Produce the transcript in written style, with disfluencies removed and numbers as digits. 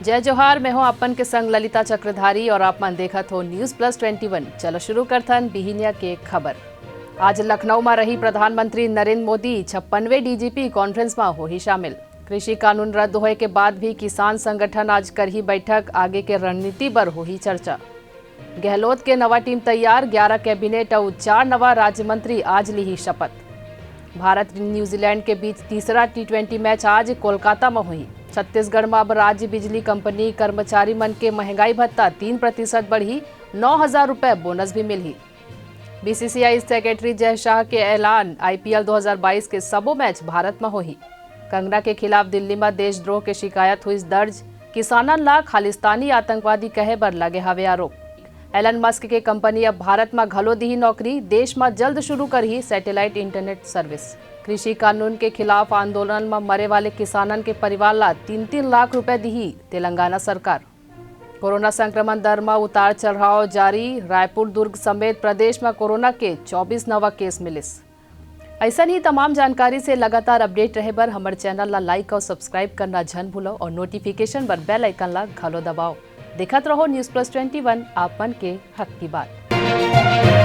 जय जोहार। मैं हूं अपन के संग ललिता चक्रधारी और आप मन देखत हो News+21। चलो शुरू करथन बिहिनिया के खबर। आज लखनऊ में रही प्रधानमंत्री नरेंद्र मोदी 56वें डीजीपी कॉन्फ्रेंस में हो ही शामिल। कृषि कानून रद्द होए के बाद भी किसान संगठन आज कर ही बैठक, आगे के रणनीति पर हो ही चर्चा। गहलोत के नवा टीम तैयार, 11 कैबिनेट और 4 नवा राज्य मंत्री आज ली ही शपथ। भारत न्यूजीलैंड के बीच तीसरा T20 मैच आज कोलकाता में हुई। छत्तीसगढ़ में अब राज्य बिजली कंपनी कर्मचारी मन के महंगाई भत्ता 3% बढ़ी, 9,000 रुपए बोनस भी मिली। बीसीसीआई सेक्रेटरी जय शाह के ऐलान, IPL 2022 के सबो मैच भारत में होही। कंगना के खिलाफ दिल्ली में देशद्रोह के शिकायत हुई दर्ज, किसानन ला खालिस्तानी आतंकवादी कहे बर लगे हवे आरोप। एलन मस्क के कंपनी अब भारत में घलो दी नौकरी, देश में जल्द शुरू कर ही सैटेलाइट इंटरनेट सर्विस। कृषि कानून के खिलाफ आंदोलन में मरे वाले किसानन के परिवार ला 3-3 लाख रुपए दी तेलंगाना सरकार। कोरोना संक्रमण दर में उतार चढ़ाव जारी, रायपुर दुर्ग समेत प्रदेश में कोरोना के 24 नवा केस मिलिस। ऐसा ही तमाम जानकारी से लगातार अपडेट रहे बर हमारे चैनल ला लाइक और सब्सक्राइब करना झन भूलो और नोटिफिकेशन बर बेल आइकन ला घलो दबाओ। देखत रहो News+21, आपन के हक की बात।